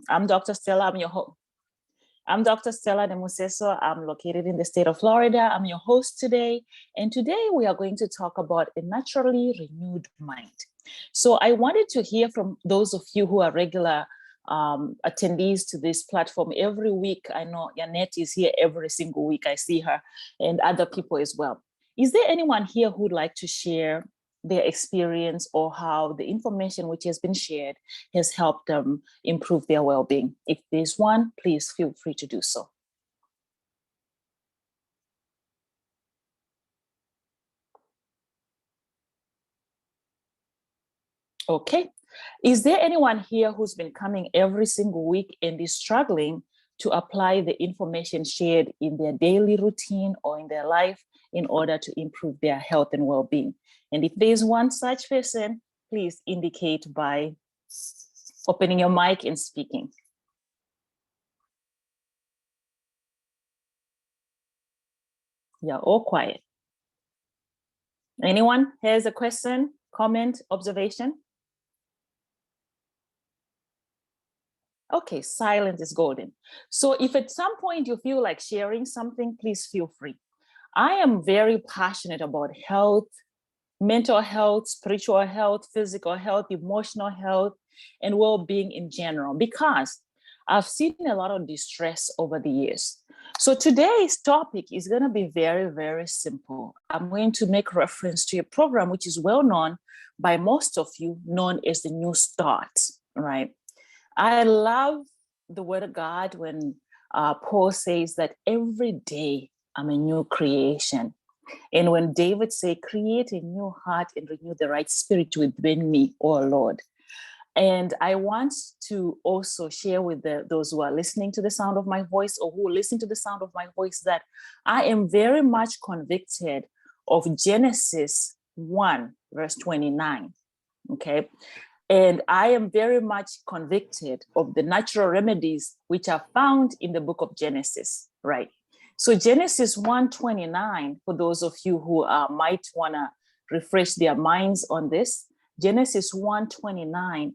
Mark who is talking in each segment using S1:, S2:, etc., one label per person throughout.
S1: I'm Dr. Stella. I'm Dr. Stella Nemuseso. I'm located in the state of Florida. I'm your host today. And today we are going to talk about a naturally renewed mind. So I wanted to hear from those of you who are regular attendees to this platform every week. I know Annette is here every single week. I see her and other people as well. Is there anyone here who'd like to share their experience or how the information which has been shared has helped them improve their well-being? If there's one, please feel free to do so. Okay. Is there anyone here who's been coming every single week and is struggling to apply the information shared in their daily routine or in their life in order to improve their health and well-being? And if there's one such person, please indicate by opening your mic and speaking. You're all quiet. Anyone has a question, comment, observation? Okay, silence is golden. So if at some point you feel like sharing something, please feel free. I am very passionate about health, mental health, spiritual health, physical health, emotional health, and well-being in general, because I've seen a lot of distress over the years. So today's topic is going to be very, very simple. I'm going to make reference to a program which is well known by most of you, known as the New Start, right? I love the word of God when Paul says that every day I'm a new creation. And when David said, create a new heart and renew the right spirit within me, oh Lord. And I want to also share with those who are listening to the sound of my voice or who listen to the sound of my voice that I am very much convicted of Genesis 1, verse 29, okay? And I am very much convicted of the natural remedies which are found in the book of Genesis, right? So Genesis 1:29, for those of you who might want to refresh their minds on this, Genesis 1:29,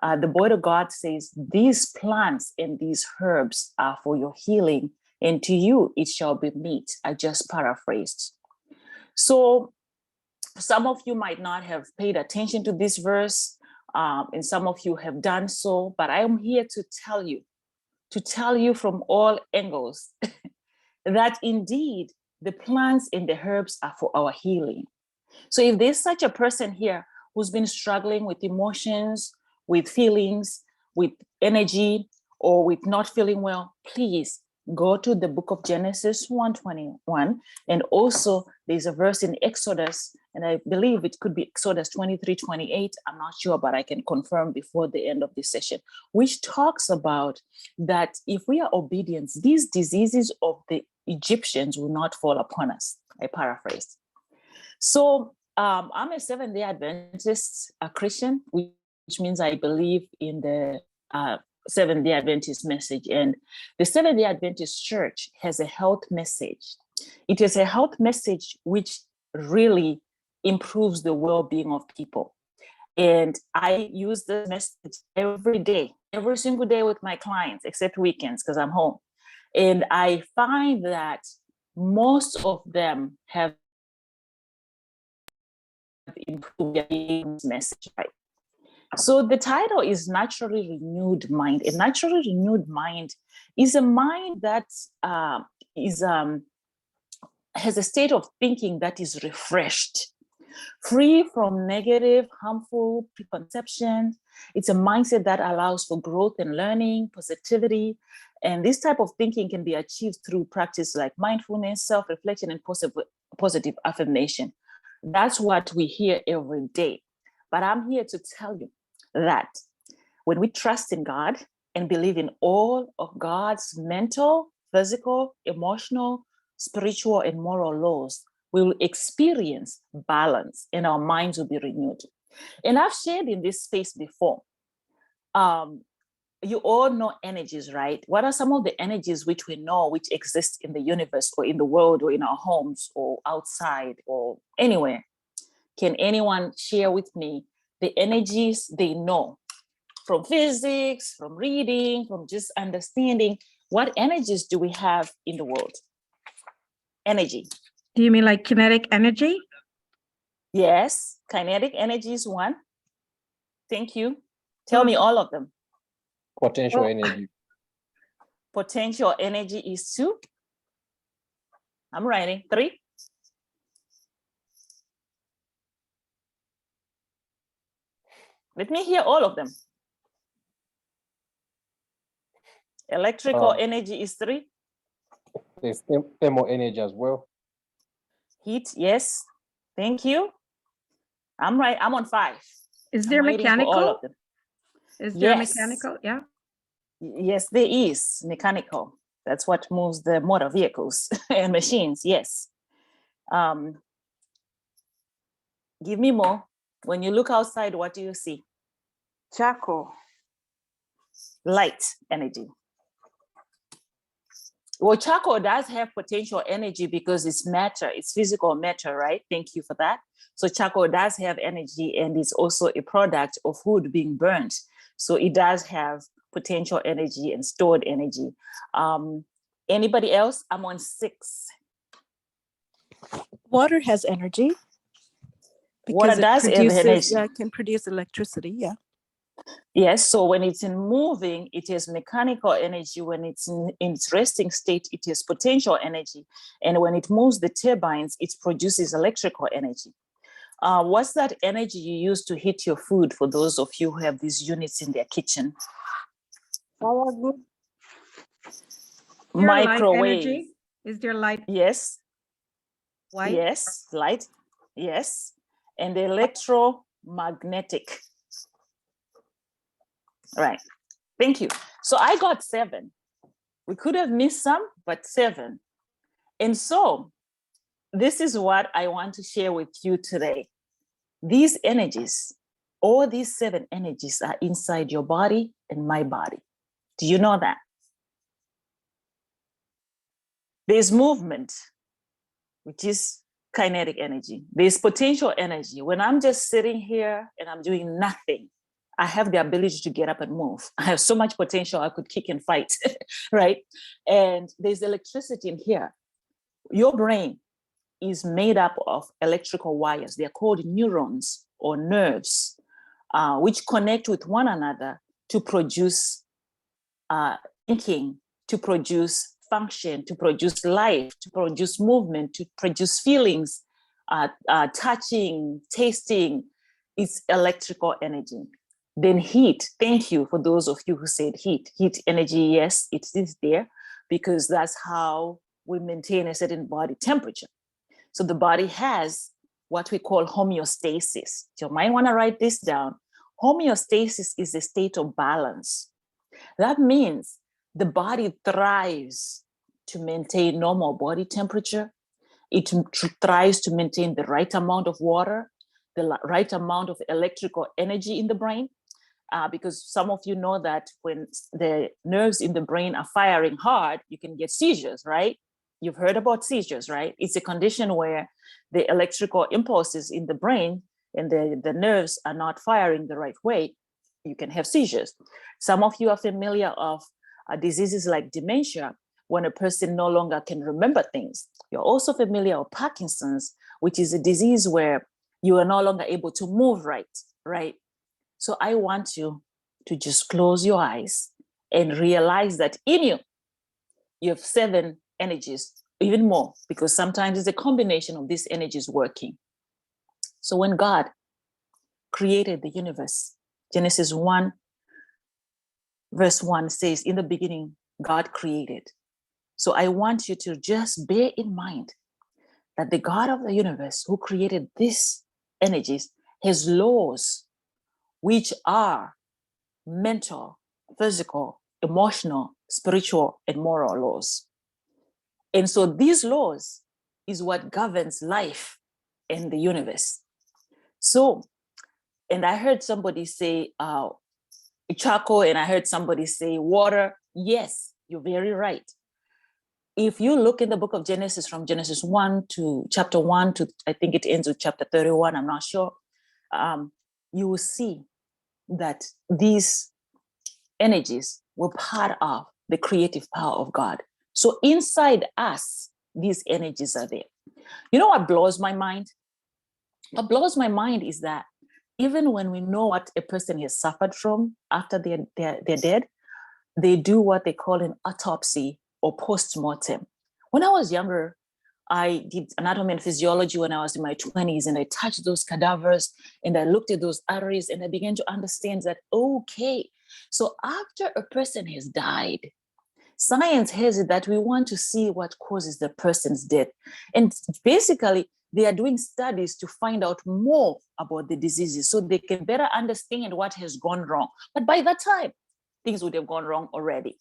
S1: the word of God says, these plants and these herbs are for your healing, and to you it shall be meat. I just paraphrased. So some of you might not have paid attention to this verse, and some of you have done so, but I am here to tell you from all angles that indeed the plants and the herbs are for our healing. So if there's such a person here who's been struggling with emotions, with feelings, with energy, or with not feeling well, please go to the book of Genesis 1:21. And also there's a verse in Exodus, and I believe it could be Exodus 23:28. I'm not sure, but I can confirm before the end of this session, which talks about that if we are obedient, these diseases of the Egyptians will not fall upon us. I paraphrase. So I'm a Seventh-day Adventist, a Christian, which means I believe in the Seventh-day Adventist message. And the Seventh-day Adventist Church has a health message. It is a health message which really improves the well-being of people. And I use this message every day, every single day with my clients, except weekends because I'm home. And I find that most of them have improved their message, right? So the title is Naturally Renewed Mind. A naturally renewed mind is a mind that has a state of thinking that is refreshed, free from negative, harmful preconceptions. It's a mindset that allows for growth and learning, positivity. And this type of thinking can be achieved through practice like mindfulness, self-reflection, and positive affirmation. That's what we hear every day. But I'm here to tell you that when we trust in God and believe in all of God's mental, physical, emotional, spiritual, and moral laws, we will experience balance and our minds will be renewed. And I've shared in this space before. You all know energies, right? What are some of the energies which we know which exist in the universe or in the world or in our homes or outside or anywhere? Can anyone share with me the energies they know from physics, from reading, from just understanding what energies do we have in the world. Energy.
S2: Do you mean like kinetic energy?
S1: Yes, kinetic energy is one. Thank you. Tell me all of them.
S3: Potential energy.
S1: Potential energy is two. I'm writing. Three. Let me hear all of them. Electrical energy is three.
S3: There's thermal energy as well.
S1: Heat, yes. Thank you. I'm right. I'm on five.
S2: Is there mechanical?
S1: All of them.
S2: Is there mechanical? Yeah.
S1: Yes, there is mechanical. That's what moves the motor vehicles and machines. Yes. Give me more. When you look outside, what do you see?
S4: Charcoal.
S1: Light energy. Well, charcoal does have potential energy because it's matter, it's physical matter, right? Thank you for that. So charcoal does have energy, and it's also a product of wood being burnt. So it does have potential energy and stored energy. Anybody else? I'm on 6.
S4: Water has energy.
S1: Water does have energy.
S4: Yeah, it can produce electricity, yeah.
S1: Yes, so when it's in moving, it is mechanical energy. When it's in its resting state, it is potential energy. And when it moves the turbines, it produces electrical energy. What's that energy you use to heat your food for those of you who have these units in their kitchen? Microwave.
S2: Is there light?
S1: Yes.
S2: White?
S1: Yes, light. Yes. And electromagnetic. Right. Thank you. So I got 7. We could have missed some, but 7. And so this is what I want to share with you today. These energies, all these 7 energies are inside your body and my body. Do you know that? There's movement, which is kinetic energy. There's potential energy. When I'm just sitting here and I'm doing nothing, I have the ability to get up and move. I have so much potential, I could kick and fight, right? And there's electricity in here. Your brain is made up of electrical wires. They're called neurons or nerves, which connect with one another to produce thinking, to produce function, to produce life, to produce movement, to produce feelings, touching, tasting. It's electrical energy. Then heat, thank you for those of you who said heat. Heat energy, yes, it is there because that's how we maintain a certain body temperature. So the body has what we call homeostasis. You might want to write this down. Homeostasis is a state of balance. That means the body thrives to maintain normal body temperature. It tries to maintain the right amount of water, the right amount of electrical energy in the brain. Because some of you know that when the nerves in the brain are firing hard, you can get seizures, right? You've heard about seizures, right? It's a condition where the electrical impulses in the brain and the nerves are not firing the right way. You can have seizures. Some of you are familiar of diseases like dementia, when a person no longer can remember things. You're also familiar with Parkinson's, which is a disease where you are no longer able to move right? So I want you to just close your eyes and realize that in you, you have 7 energies, even more, because sometimes it's a combination of these energies working. So when God created the universe, Genesis 1, verse 1 says, in the beginning, God created. So I want you to just bear in mind that the God of the universe who created these energies has laws which are mental, physical, emotional, spiritual, and moral laws. And so these laws is what governs life in the universe. So, and I heard somebody say charcoal, and I heard somebody say water. Yes, you're very right. If you look in the book of Genesis, from Genesis 1 to chapter 1 to, I think it ends with chapter 31, I'm not sure, you will see that these energies were part of the creative power of God. So inside us, these energies are there. You know what blows my mind? What blows my mind is that even when we know what a person has suffered from after they're dead, they do what they call an autopsy or post-mortem. When I was younger, I did anatomy and physiology when I was in my 20s, and I touched those cadavers and I looked at those arteries and I began to understand that, okay, so after a person has died, science has it that we want to see what causes the person's death. And basically, they are doing studies to find out more about the diseases so they can better understand what has gone wrong. But by that time, things would have gone wrong already.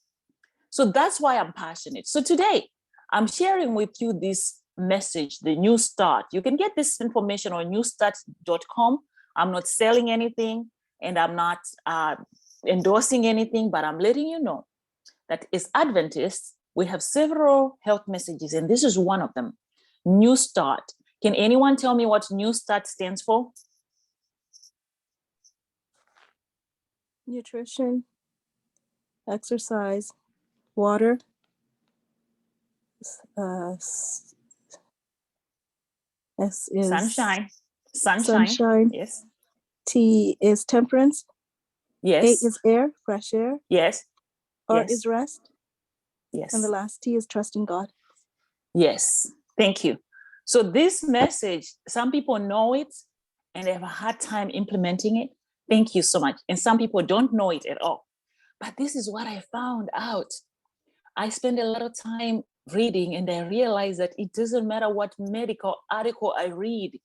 S1: So that's why I'm passionate. So today, I'm sharing with you this message, the New Start. You can get this information on newstart.com. I'm not selling anything and I'm not endorsing anything, but I'm letting you know that as Adventists, we have several health messages, and this is one of them, New Start. Can anyone tell me what New Start stands for?
S4: Nutrition, exercise, water, S is
S1: Sunshine.
S4: sunshine.
S1: Yes.
S4: T is temperance.
S1: Yes.
S4: A is air, fresh air.
S1: Yes.
S4: R
S1: Yes.
S4: is rest.
S1: Yes.
S4: And the last T is trust in God.
S1: Yes. Thank you. So this message, some people know it and they have a hard time implementing it. Thank you so much. And some people don't know it at all. But this is what I found out. I spend a lot of time reading and I realized that it doesn't matter what medical article I read,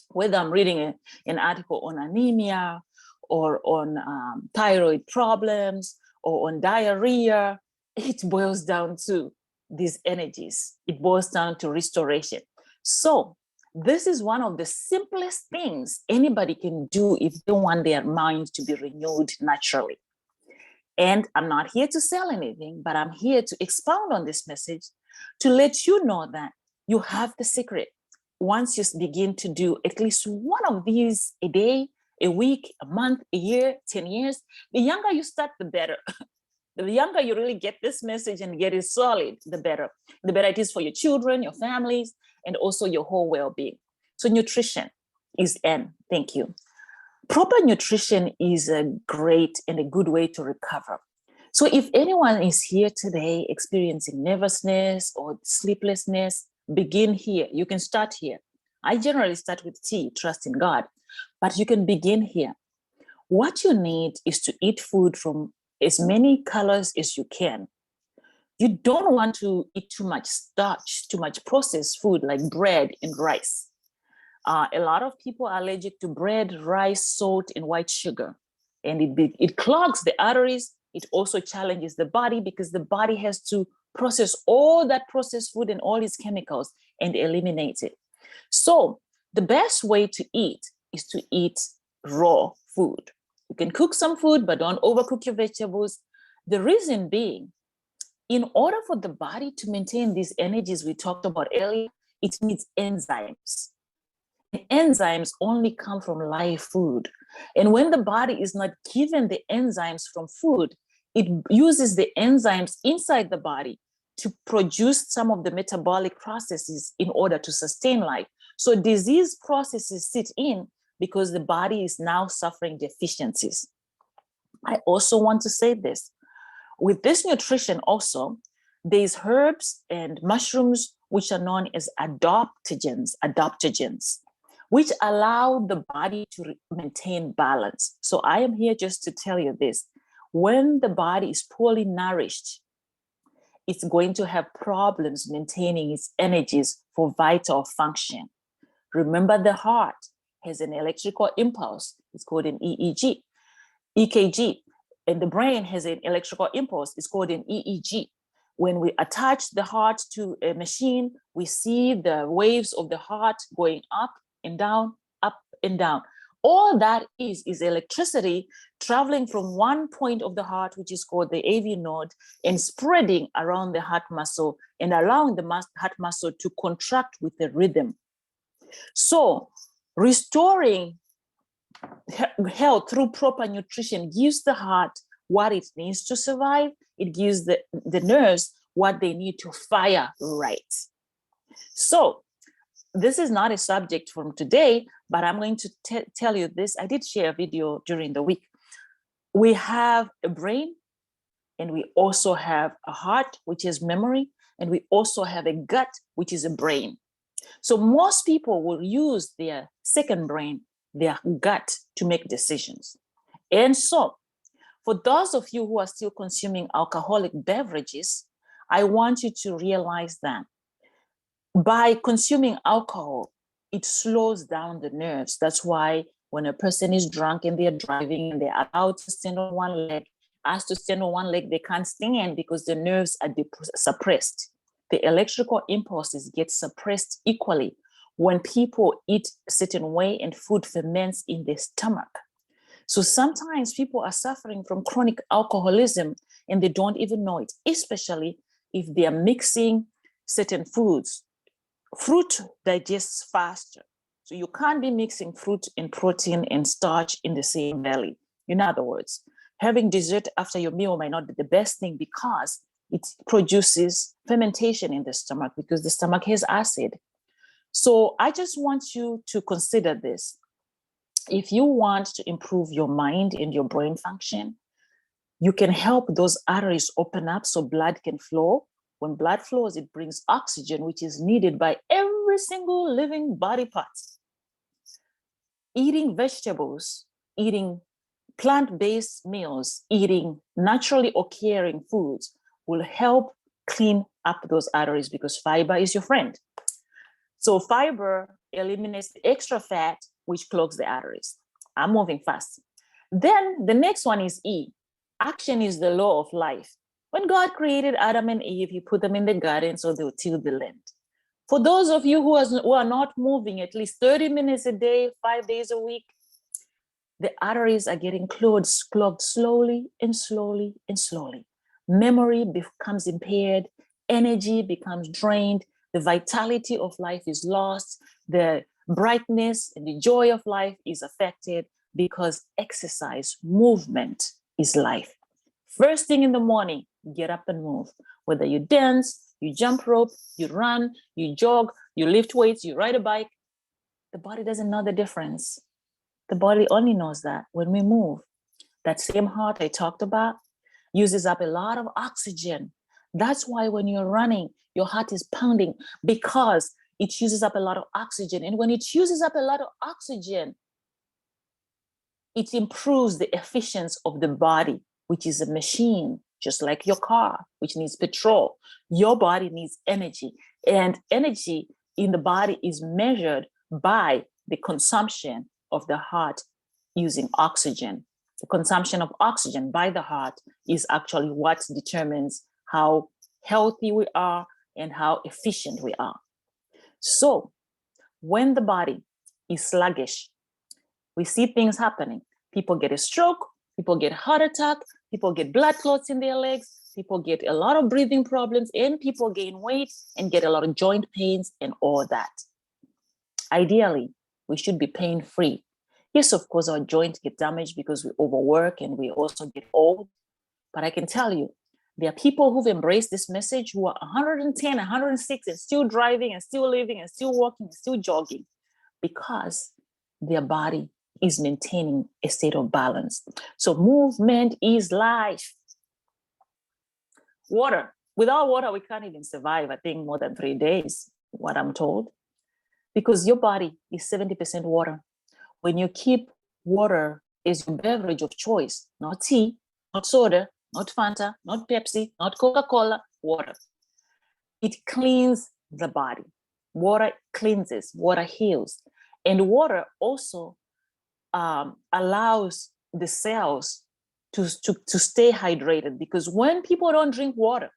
S1: whether I'm reading an article on anemia or on thyroid problems or on diarrhea, it boils down to these energies. It boils down to restoration. So this is one of the simplest things anybody can do if they want their mind to be renewed naturally. And I'm not here to sell anything, but I'm here to expound on this message to let you know that you have the secret. Once you begin to do at least one of these a day, a week, a month, a year, 10 years, the younger you start, the better. The younger you really get this message and get it solid, the better. The better it is for your children, your families, and also your whole well-being. So nutrition is N. Thank you. Proper nutrition is a great and a good way to recover. So if anyone is here today experiencing nervousness or sleeplessness, begin here. You can start here. I generally start with T, trust in God, but you can begin here. What you need is to eat food from as many colors as you can. You don't want to eat too much starch, too much processed food like bread and rice. A lot of people are allergic to bread, rice, salt, and white sugar. And it clogs the arteries. It also challenges the body because the body has to process all that processed food and all its chemicals and eliminate it. So the best way to eat is to eat raw food. You can cook some food, but don't overcook your vegetables. The reason being, in order for the body to maintain these energies we talked about earlier, it needs enzymes. Enzymes only come from live food. And when the body is not given the enzymes from food, it uses the enzymes inside the body to produce some of the metabolic processes in order to sustain life. So disease processes sit in because the body is now suffering deficiencies. I also want to say this. With this nutrition also, there's herbs and mushrooms which are known as adaptogens, which allow the body to maintain balance. So I am here just to tell you this. When the body is poorly nourished, it's going to have problems maintaining its energies for vital function. Remember, the heart has an electrical impulse. It's called an EKG. And the brain has an electrical impulse. It's called an EEG. When we attach the heart to a machine, we see the waves of the heart going up and down, up and down. All that is electricity traveling from one point of the heart, which is called the AV node, and spreading around the heart muscle and allowing the heart muscle to contract with the rhythm. So restoring health through proper nutrition gives the heart what it needs to survive. It gives the nerves what they need to fire right. So this is not a subject from today, but I'm going to tell you this. I did share a video during the week. We have a brain, and we also have a heart, which is memory, and we also have a gut, which is a brain. So most people will use their second brain, their gut, to make decisions. And so for those of you who are still consuming alcoholic beverages, I want you to realize that by consuming alcohol, it slows down the nerves. That's why when a person is drunk and they're driving and they're allowed to stand on one leg, asked to stand on one leg, they can't stand because the nerves are suppressed. The electrical impulses get suppressed equally when people eat a certain way and food ferments in their stomach. So sometimes people are suffering from chronic alcoholism and they don't even know it, especially if they are mixing certain foods. Fruit digests faster. So you can't be mixing fruit and protein and starch in the same belly. In other words, having dessert after your meal might not be the best thing because it produces fermentation in the stomach because the stomach has acid. So I just want you to consider this. If you want to improve your mind and your brain function, you can help those arteries open up so blood can flow. When blood flows, it brings oxygen, which is needed by every single living body part. Eating vegetables, eating plant-based meals, eating naturally occurring foods will help clean up those arteries because fiber is your friend. So fiber eliminates the extra fat, which clogs the arteries. I'm moving fast. Then the next one is E. Action is the law of life. When God created Adam and Eve, he put them in the garden so they would till the land. For those of you who are not moving at least 30 minutes a day, 5 days a week, the arteries are getting clogged slowly and slowly and slowly. Memory becomes impaired, energy becomes drained, the vitality of life is lost, the brightness and the joy of life is affected because exercise, movement is life. First thing in the morning, get up and move. Whether you dance, you jump rope, you run, you jog, you lift weights, you ride a bike, the body doesn't know the difference. The body only knows that when we move. That same heart I talked about uses up a lot of oxygen. That's why when you're running, your heart is pounding because it uses up a lot of oxygen. And when it uses up a lot of oxygen, it improves the efficiency of the body, which is a machine, just like your car, which needs petrol. Your body needs energy. And energy in the body is measured by the consumption of the heart using oxygen. The consumption of oxygen by the heart is actually what determines how healthy we are and how efficient we are. So when the body is sluggish, we see things happening. People get a stroke, people get a heart attack, people get blood clots in their legs, people get a lot of breathing problems, and people gain weight and get a lot of joint pains and all that. Ideally, we should be pain-free. Yes, of course, our joints get damaged because we overwork and we also get old. But I can tell you, there are people who've embraced this message who are 110, 106 and still driving and still living and still walking and still jogging because their body is maintaining a state of balance. So movement is life. Water. Without water, we can't even survive, I think, more than 3 days, what I'm told. Because your body is 70% water. When you keep water as your beverage of choice, not tea, not soda, not Fanta, not Pepsi, not Coca-Cola, water. It cleans the body. Water cleanses, water heals. And water also allows the cells to stay hydrated because when people don't drink water,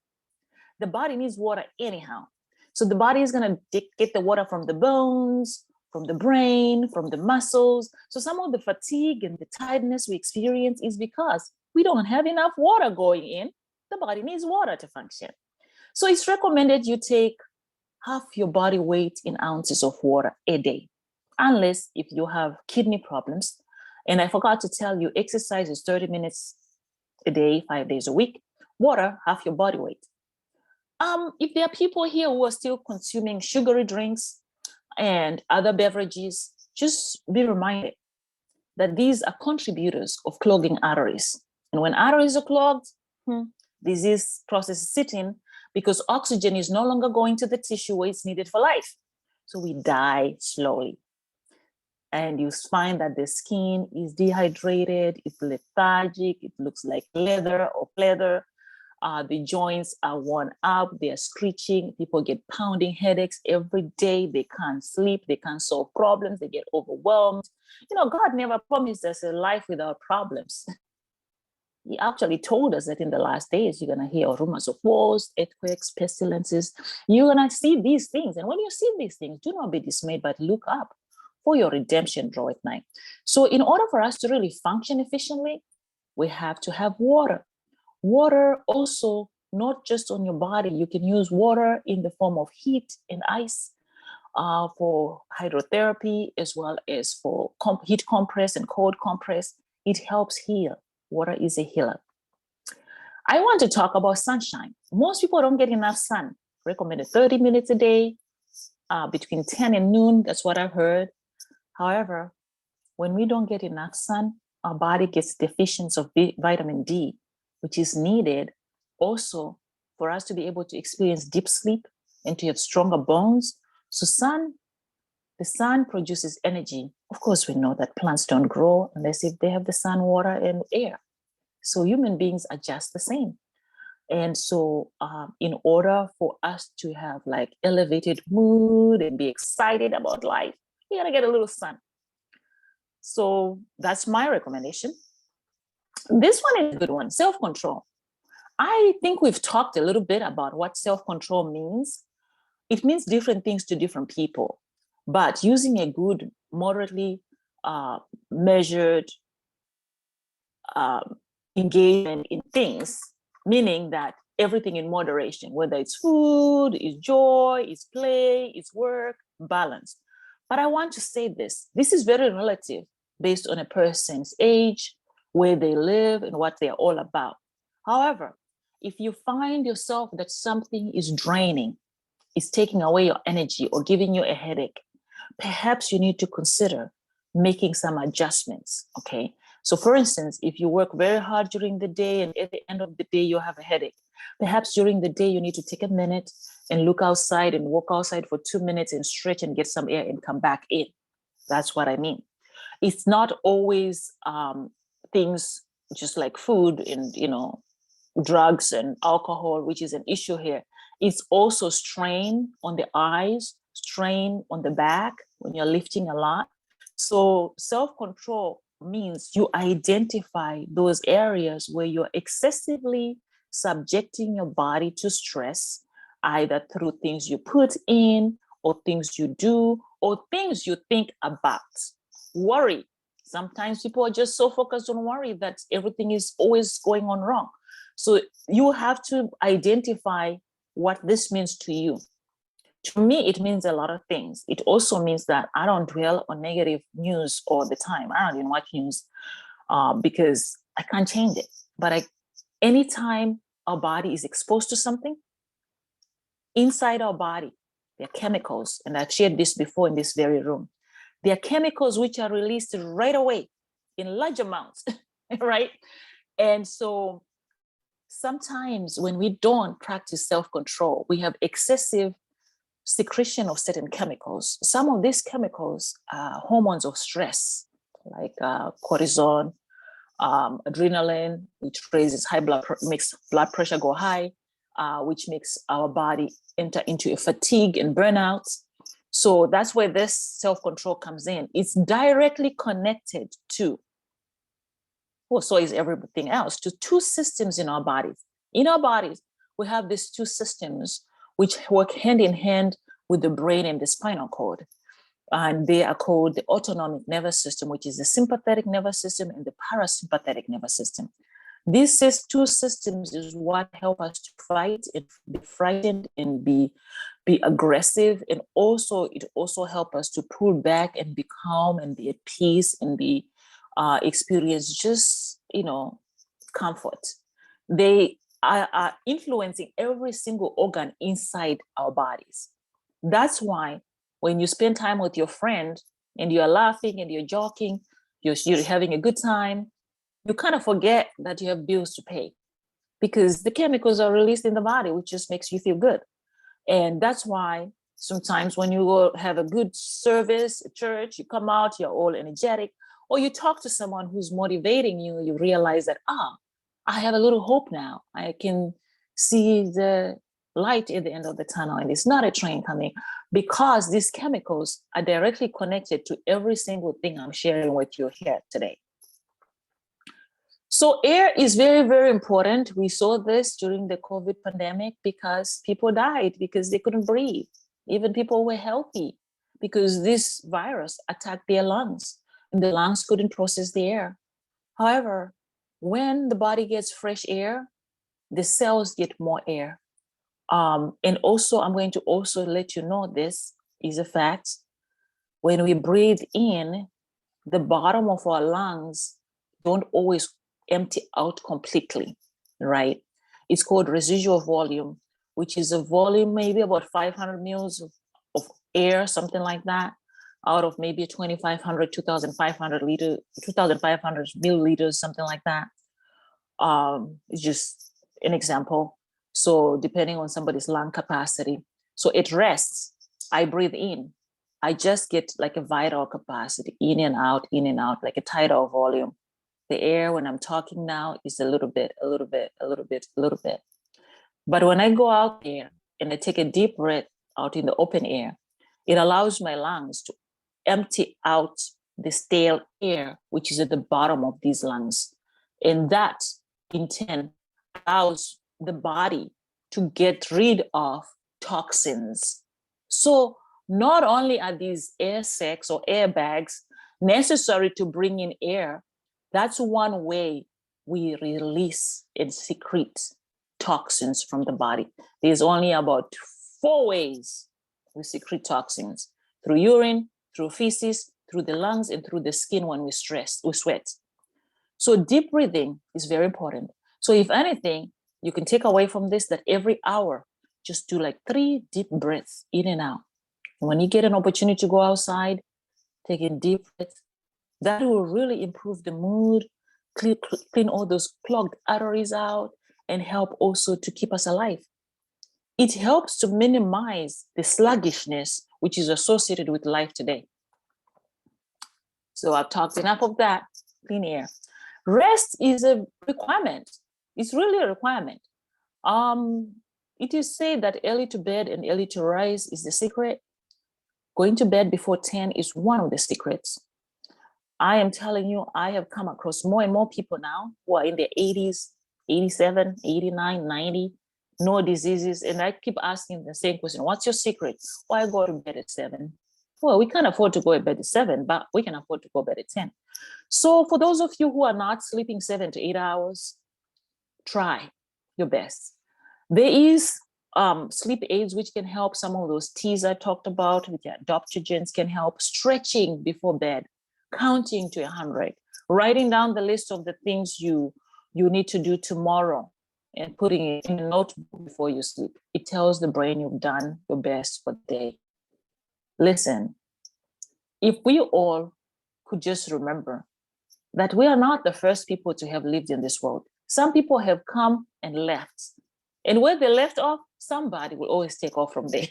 S1: the body needs water anyhow. So the body is going to get the water from the bones, from the brain, from the muscles. So some of the fatigue and the tiredness we experience is because we don't have enough water going in. The body needs water to function. So it's recommended you take half your body weight in ounces of water a day, unless if you have kidney problems. And I forgot to tell you, exercise is 30 minutes a day, 5 days a week. Water, half your body weight. If there are people here who are still consuming sugary drinks and other beverages, just be reminded that these are contributors of clogging arteries. And when arteries are clogged, disease process is sitting because oxygen is no longer going to the tissue where it's needed for life. So we die slowly. And you find that the skin is dehydrated, it's lethargic, it looks like leather or pleather. The joints are worn up, they're screeching, people get pounding headaches every day, they can't sleep, they can't solve problems, they get overwhelmed. God never promised us a life without problems. He actually told us that in the last days, you're going to hear rumors of wars, earthquakes, pestilences. You're going to see these things. And when you see these things, do not be dismayed, but look up, for your redemption draweth nigh. So in order for us to really function efficiently, we have to have water. Water also, not just on your body, you can use water in the form of heat and ice for hydrotherapy, as well as for heat compress and cold compress. It helps heal. Water is a healer. I want to talk about sunshine. Most people don't get enough sun. Recommended 30 minutes a day, between 10 and noon. That's what I've heard. However, when we don't get enough sun, our body gets deficient of vitamin D, which is needed also for us to be able to experience deep sleep and to have stronger bones. So the sun produces energy. Of course, we know that plants don't grow unless if they have the sun, water, and air. So human beings are just the same. And so in order for us to have like elevated mood and be excited about life, you gotta get a little sun. So that's my recommendation. This one is a good one, self-control. I think we've talked a little bit about what self-control means. It means different things to different people, but using a good, moderately measured engagement in things, meaning that everything in moderation, whether it's food, it's joy, it's play, it's work, balance. But I want to say this is very relative based on a person's age, where they live, and what they're all about. However, if you find yourself that something is draining, is taking away your energy or giving you a headache, perhaps you need to consider making some adjustments, okay? So for instance, if you work very hard during the day and at the end of the day you have a headache, perhaps during the day you need to take a minute and look outside and walk outside for 2 minutes and stretch and get some air and come back in. That's what I mean. It's not always things just like food and, drugs and alcohol, which is an issue here. It's also strain on the eyes, strain on the back when you're lifting a lot. So self-control means you identify those areas where you're excessively subjecting your body to stress, either through things you put in or things you do or things you think about. Worry. Sometimes people are just so focused on worry that everything is always going on wrong. So you have to identify what this means to you. To me, it means a lot of things. It also means that I don't dwell on negative news all the time. I don't even watch news because I can't change it. But anytime our body is exposed to something, inside our body, there are chemicals, and I've shared this before in this very room. There are chemicals which are released right away in large amounts, right? And so sometimes when we don't practice self-control, we have excessive secretion of certain chemicals. Some of these chemicals are hormones of stress, like cortisol, adrenaline, which raises makes blood pressure go high, which makes our body enter into a fatigue and burnout. So that's where this self-control comes in. It's directly connected to, well, so is everything else, to two systems in our bodies. In our bodies, we have these two systems which work hand in hand with the brain and the spinal cord. And they are called the autonomic nervous system, which is the sympathetic nervous system, and the parasympathetic nervous system. These two systems is what help us to fight and be frightened and be aggressive. And also, it also helps us to pull back and be calm and be at peace and be experience just, discomfort. They are influencing every single organ inside our bodies. That's why when you spend time with your friend and you're laughing and you're joking, you're having a good time, you kind of forget that you have bills to pay because the chemicals are released in the body, which just makes you feel good. And that's why sometimes when you go have a good service at church, you come out, you're all energetic, or you talk to someone who's motivating you, you realize that, I have a little hope now. I can see the light at the end of the tunnel, and it's not a train coming, because these chemicals are directly connected to every single thing I'm sharing with you here today. So air is very, very important. We saw this during the COVID pandemic because people died because they couldn't breathe. Even people were healthy because this virus attacked their lungs and the lungs couldn't process the air. However, when the body gets fresh air, the cells get more air. And also, I'm going to also let you know this is a fact. When we breathe in, the bottom of our lungs don't always empty out completely, right? It's called residual volume, which is a volume maybe about 500 mils of air, something like that, out of maybe 2,500, 2,500 liters, 2,500 milliliters, something like that. It's just an example. So depending on somebody's lung capacity. So it rests. I breathe in. I just get like a vital capacity, in and out, like a tidal volume. The air when I'm talking now is a little bit. But when I go out there and I take a deep breath out in the open air, it allows my lungs to empty out the stale air, which is at the bottom of these lungs. And that in turn allows the body to get rid of toxins. So not only are these air sacs or airbags necessary to bring in air, that's one way we release and secrete toxins from the body. There's only about 4 ways we secrete toxins: through urine, through feces, through the lungs, and through the skin when we sweat. So deep breathing is very important. So if anything, you can take away from this that every hour, just do like 3 deep breaths in and out. And when you get an opportunity to go outside, take a deep breath. That will really improve the mood, clean all those clogged arteries out, and help also to keep us alive. It helps to minimize the sluggishness which is associated with life today. So I've talked enough of that. Clean air. Rest is a requirement. It's really a requirement. It is said that early to bed and early to rise is the secret. Going to bed before 10 is one of the secrets. I am telling you, I have come across more and more people now who are in their 80s, 87, 89, 90, no diseases. And I keep asking the same question: what's your secret? Why go to bed at 7? Well, we can't afford to go to bed at 7, but we can afford to go to bed at 10. So for those of you who are not sleeping 7 to 8 hours, try your best. There is sleep aids which can help. Some of those teas I talked about with your adaptogens can help. Stretching before bed, counting to 100, writing down the list of the things you need to do tomorrow and putting it in a notebook before you sleep. It tells the brain you've done your best for the day. Listen, if we all could just remember that we are not the first people to have lived in this world. Some people have come and left. And where they left off, somebody will always take off from there.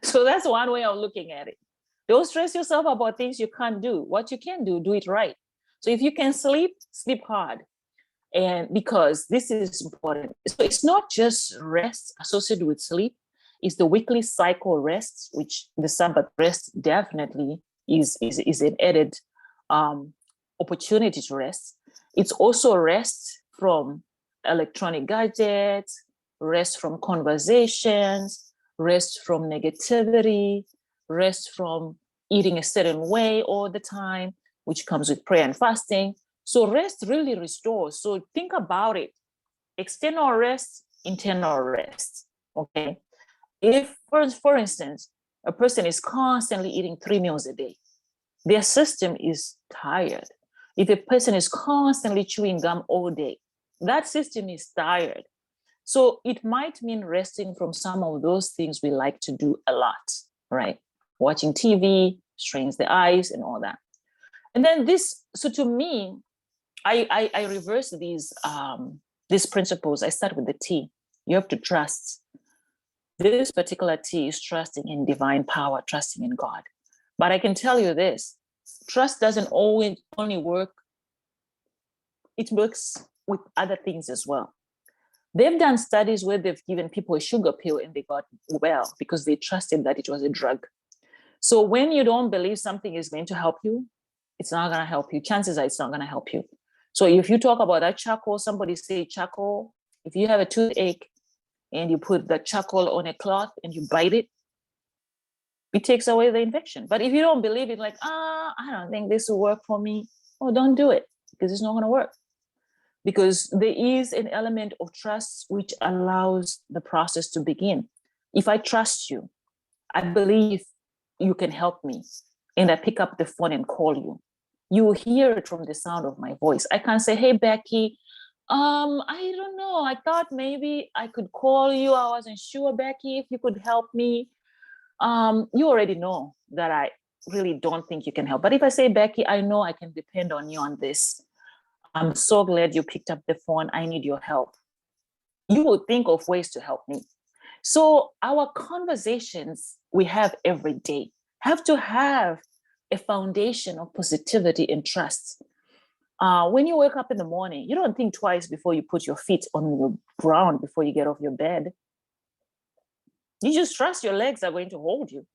S1: So that's one way of looking at it. Don't stress yourself about things you can't do. What you can do, do it right. So if you can sleep, sleep hard. And because this is important. So it's not just rest associated with sleep, it's the weekly cycle rest, which the Sabbath rest definitely is an added opportunity to rest. It's also rest from electronic gadgets, rest from conversations, rest from negativity, rest from eating a certain way all the time, which comes with prayer and fasting. So rest really restores. So think about it. External rest, internal rest, okay? If, for instance, a person is constantly eating 3 meals a day, their system is tired. If a person is constantly chewing gum all day, that system is tired. So it might mean resting from some of those things we like to do a lot, right? Watching TV strains the eyes and all that. And then so to me, I reverse these principles. I start with the T. You have to trust. This particular T is trusting in divine power, trusting in God. But I can tell you this, trust doesn't always only work. It works with other things as well. They've done studies where they've given people a sugar pill and they got well because they trusted that it was a drug. So when you don't believe something is going to help you, it's not going to help you. Chances are it's not going to help you. So if you talk about that charcoal, somebody say charcoal, if you have a toothache and you put the charcoal on a cloth and you bite it, it takes away the infection. But if you don't believe it, like, I don't think this will work for me, oh, don't do it because it's not going to work. Because there is an element of trust which allows the process to begin. If I trust you, I believe you can help me, and I pick up the phone and call you. You will hear it from the sound of my voice. I can't say, hey, Becky, I don't know. I thought maybe I could call you. I wasn't sure, Becky, if you could help me. You already know that I really don't think you can help. But if I say, Becky, I know I can depend on you on this. I'm so glad you picked up the phone. I need your help. You will think of ways to help me. So our conversations we have every day have to have a foundation of positivity and trust. When you wake up in the morning, you don't think twice before you put your feet on the ground before you get off your bed. You just trust your legs are going to hold you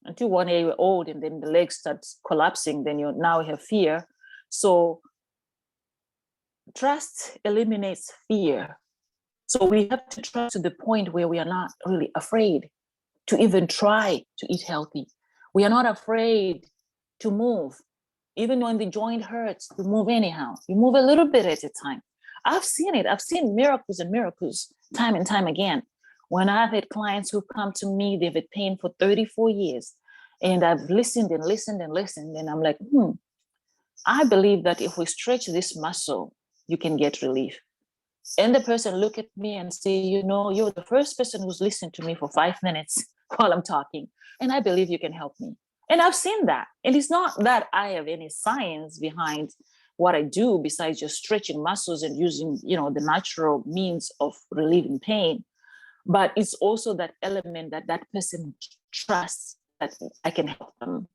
S1: until one day you're old and then the legs start collapsing. Then you now have fear. So trust eliminates fear. So we have to trust to the point where we are not really afraid to even try to eat healthy. We are not afraid to move. Even when the joint hurts, you move anyhow. You move a little bit at a time. I've seen it. I've seen miracles and miracles time and time again. When I've had clients who come to me, they've had pain for 34 years. And I've listened and listened and listened. And I'm like, I believe that if we stretch this muscle, you can get relief. And the person look at me and say, you're the first person who's listened to me for 5 minutes while I'm talking. And I believe you can help me. And I've seen that. And it's not that I have any science behind what I do besides just stretching muscles and using, the natural means of relieving pain. But it's also that element that person trusts that I can help them.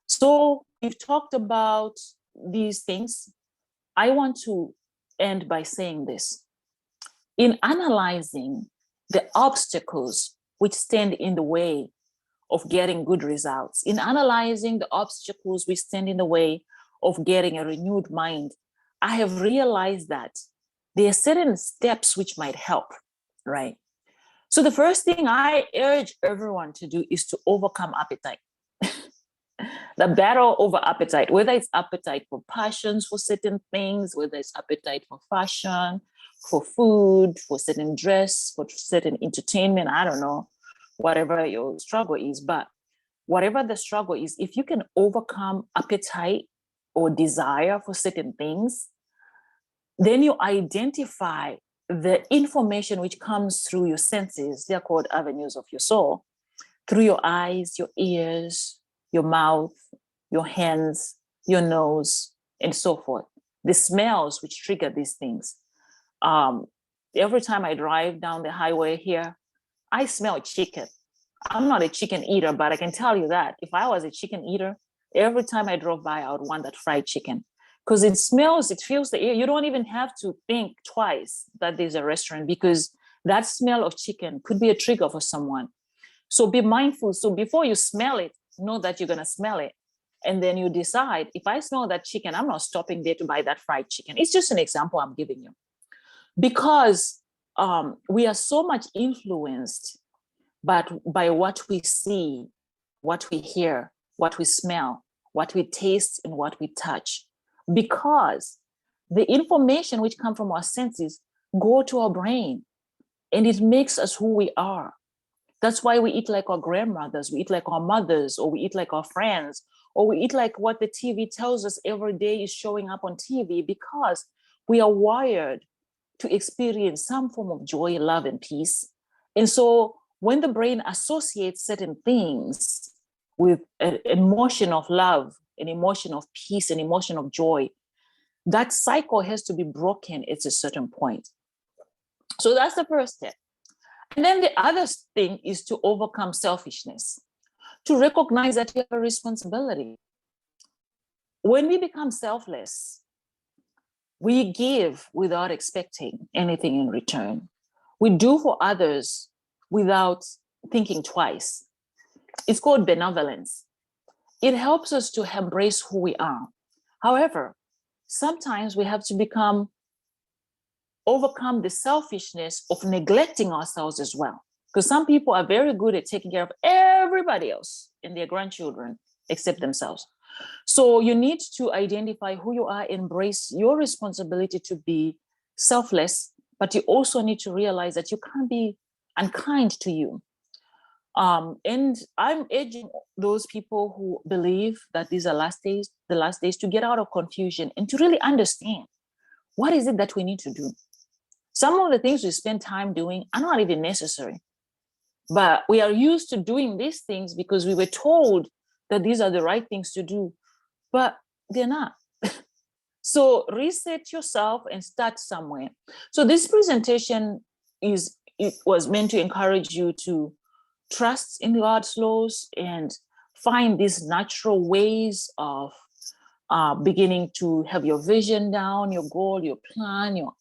S1: So we've talked about these things. I want to end by saying this. In analyzing the obstacles which stand in the way of getting good results, in analyzing the obstacles which stand in the way of getting a renewed mind, I have realized that there are certain steps which might help, right? So the first thing I urge everyone to do is to overcome appetite. The battle over appetite, whether it's appetite for passions for certain things, whether it's appetite for fashion, for food, for certain dress, for certain entertainment, I don't know, whatever your struggle is. But whatever the struggle is, if you can overcome appetite or desire for certain things, then you identify the information which comes through your senses. They're called avenues of your soul, through your eyes, your ears, your mouth, your hands, your nose, and so forth. The smells which trigger these things. Every time I drive down the highway here, I smell chicken. I'm not a chicken eater, but I can tell you that if I was a chicken eater, every time I drove by, I would want that fried chicken because it smells, it fills the air. You don't even have to think twice that there's a restaurant because that smell of chicken could be a trigger for someone. So be mindful. So before you smell it, know that you're going to smell it. And then you decide, if I smell that chicken, I'm not stopping there to buy that fried chicken. It's just an example I'm giving you. Because we are so much influenced by what we see, what we hear, what we smell, what we taste, and what we touch. Because the information which comes from our senses go to our brain, and it makes us who we are. That's why we eat like our grandmothers, we eat like our mothers, or we eat like our friends, or we eat like what the TV tells us every day is showing up on TV, because we are wired to experience some form of joy, love, and peace. And so when the brain associates certain things with an emotion of love, an emotion of peace, an emotion of joy, that cycle has to be broken at a certain point. So that's the first step. And then the other thing is to overcome selfishness, to recognize that you have a responsibility. When we become selfless, we give without expecting anything in return. We do for others without thinking twice. It's called benevolence. It helps us to embrace who we are. However, sometimes we have to overcome the selfishness of neglecting ourselves as well. Because some people are very good at taking care of everybody else and their grandchildren except themselves. So you need to identify who you are, embrace your responsibility to be selfless, but you also need to realize that you can't be unkind to you. And I'm urging those people who believe that these are the last days, to get out of confusion and to really understand what is it that we need to do. Some of the things we spend time doing are not even necessary, but we are used to doing these things because we were told that these are the right things to do, but they're not. So reset yourself and start somewhere. So this presentation was meant to encourage you to trust in God's laws and find these natural ways of beginning to have your vision down, your goal, your plan, your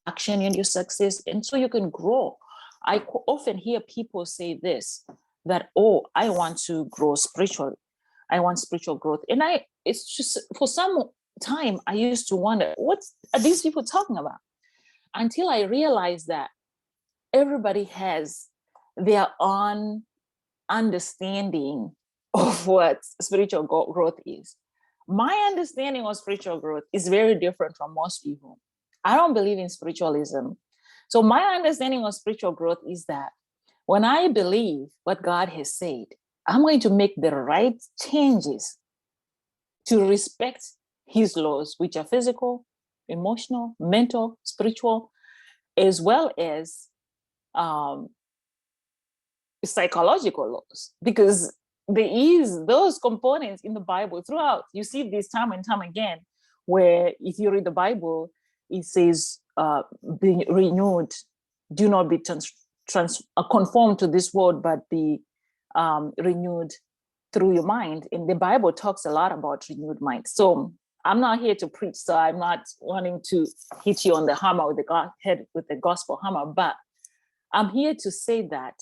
S1: action, and your success. And so you can grow. I often hear people say this, that, oh, I want to grow spiritually. I want spiritual growth. And it's just, for some time, I used to wonder, what are these people talking about? Until I realized that everybody has their own understanding of what spiritual growth is. My understanding of spiritual growth is very different from most people. I don't believe in spiritualism. So my understanding of spiritual growth is that when I believe what God has said, I'm going to make the right changes to respect his laws, which are physical, emotional, mental, spiritual, as well as psychological laws, because there is those components in the Bible throughout. You see this time and time again, where if you read the Bible, it says, be renewed, do not be conformed to this world, but be renewed through your mind. And the Bible talks a lot about renewed mind. So I'm not here to preach, so I'm not wanting to hit you on the hammer with the head with the gospel hammer, but I'm here to say that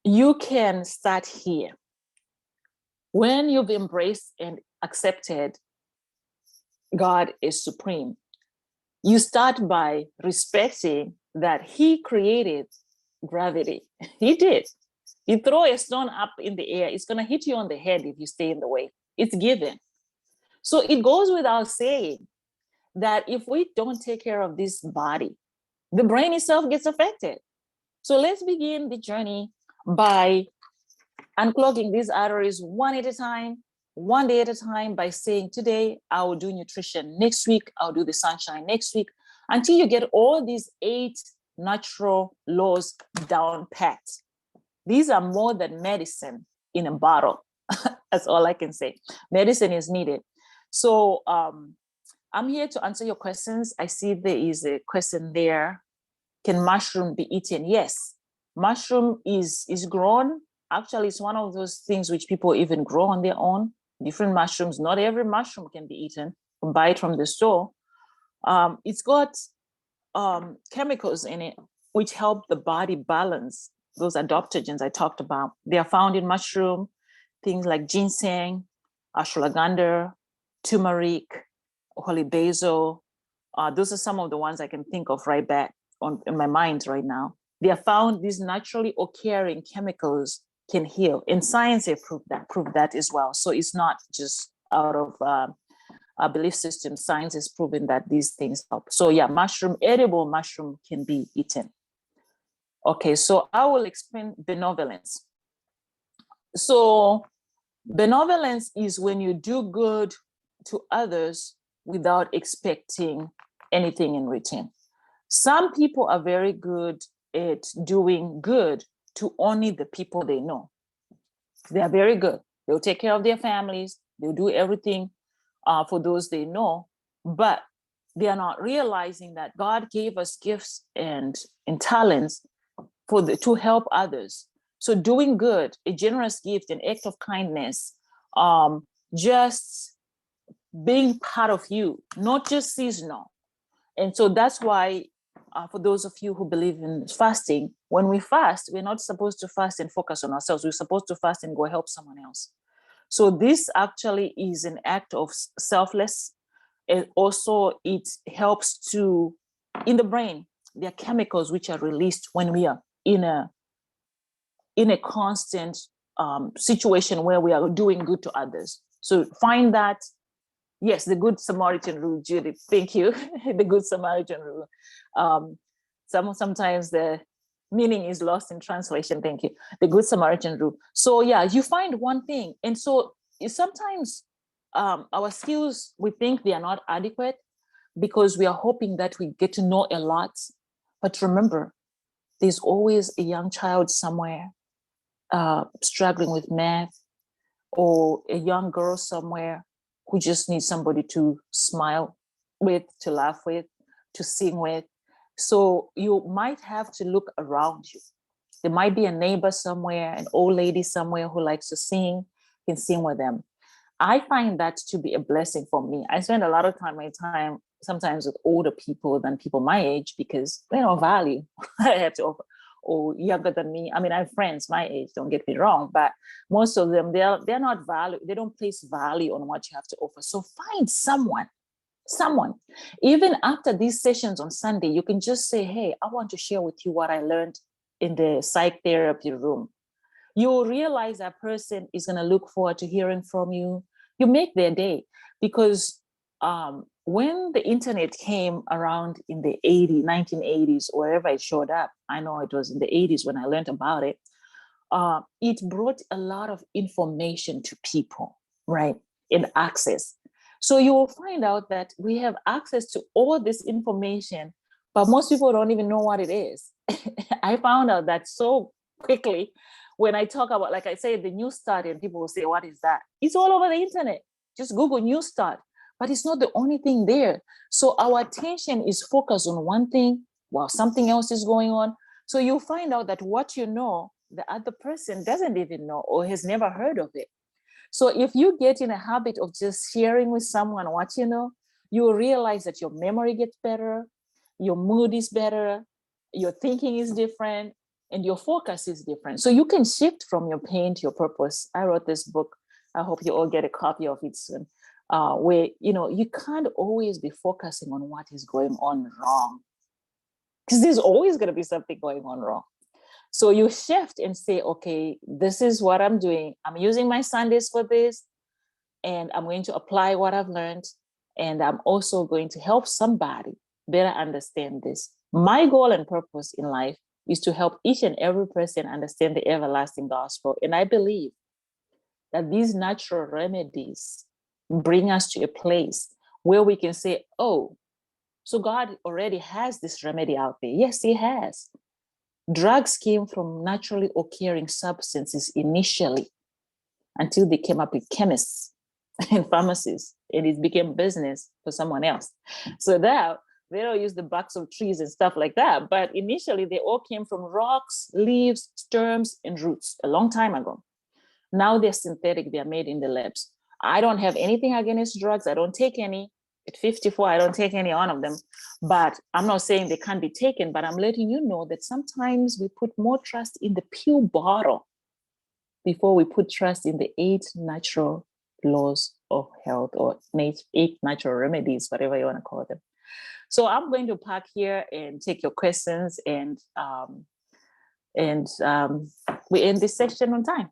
S1: you can start here. When you've embraced and accepted God is supreme, you start by respecting that he created gravity. He did. You throw a stone up in the air, it's going to hit you on the head if you stay in the way. It's given. So it goes without saying that if we don't take care of this body, the brain itself gets affected. So let's begin the journey by unclogging these arteries one at a time, one day at a time, by saying, today I will do nutrition, next week I'll do the sunshine, next week, until you get all these 8 natural laws down pat. These are more than medicine in a bottle. That's all I can say. Medicine is needed. So I'm here to answer your questions. I see there is a question there. Can mushroom be eaten? Yes, mushroom is grown. Actually, it's one of those things which people even grow on their own. Different mushrooms. Not every mushroom can be eaten. You can buy it from the store. It's got chemicals in it which help the body balance those adaptogens I talked about. They are found in mushroom, things like ginseng, ashwagandha, turmeric, holy basil. Those are some of the ones I can think of right back in my mind right now. They are found, these naturally occurring chemicals can heal. And science has proved that as well. So it's not just out of a belief system. Science has proven that these things help. So yeah, edible mushroom can be eaten. Okay, so I will explain benevolence. So benevolence is when you do good to others without expecting anything in return. Some people are very good at doing good to only the people they know. They are very good. They'll take care of their families. They'll do everything for those they know, but they are not realizing that God gave us gifts and talents to help others. So doing good, a generous gift, an act of kindness, just being part of you, not just seasonal. And so that's why, for those of you who believe in fasting, when we fast, we're not supposed to fast and focus on ourselves. We're supposed to fast and go help someone else. So this actually is an act of selfless. And also it helps to, in the brain, there are chemicals which are released when we are in a constant situation where we are doing good to others. So find that, yes, the Good Samaritan rule, Judith, thank you. The Good Samaritan rule. Sometimes the meaning is lost in translation. Thank you. The Good Samaritan rule. So yeah, you find one thing. And so sometimes our skills, we think they are not adequate because we are hoping that we get to know a lot. But remember, there's always a young child somewhere struggling with math, or a young girl somewhere who just needs somebody to smile with, to laugh with, to sing with. So you might have to look around you. There might be a neighbor somewhere, an old lady somewhere who likes to sing, you can sing with them. I find that to be a blessing for me. I spend a lot of my time sometimes with older people than people my age because they don't value I have to offer, or younger than me. I mean, I have friends my age, don't get me wrong, but most of them, they're not value, they don't place value on what you have to offer. So find someone, even after these sessions on Sunday, you can just say, hey, I want to share with you what I learned in the psych therapy room. You'll realize that person is going to look forward to hearing from you. You make their day, because when the internet came around in the 1980s, wherever it showed up, I know it was in the 80s when I learned about it, it brought a lot of information to people, right? And access. So you will find out that we have access to all this information, but most people don't even know what it is. I found out that so quickly when I talk about, like I say, the New Start, and people will say, what is that? It's all over the internet. Just Google New Start, but it's not the only thing there. So our attention is focused on one thing while something else is going on. So you'll find out that what you know, the other person doesn't even know or has never heard of it. So if you get in a habit of just sharing with someone what you know, you will realize that your memory gets better, your mood is better, your thinking is different, and your focus is different. So you can shift from your pain to your purpose. I wrote this book. I hope you all get a copy of it soon. Where, you can't always be focusing on what is going on wrong, because there's always going to be something going on wrong. So you shift and say, okay, this is what I'm doing. I'm using my Sundays for this, and I'm going to apply what I've learned. And I'm also going to help somebody better understand this. My goal and purpose in life is to help each and every person understand the everlasting gospel. And I believe that these natural remedies bring us to a place where we can say, oh, so God already has this remedy out there. Yes, he has. Drugs came from naturally occurring substances initially, until they came up with chemists and pharmacists, and it became business for someone else. So now they don't use the barks of trees and stuff like that. But initially, they all came from rocks, leaves, stems, and roots a long time ago. Now they're synthetic, they're made in the labs. I don't have anything against drugs. I don't take any. At 54, I don't take any one of them. But I'm not saying they can't be taken, but I'm letting you know that sometimes we put more trust in the pill bottle before we put trust in the 8 natural laws of health, or 8 natural remedies, whatever you want to call them. So I'm going to park here and take your questions, and we end this section on time.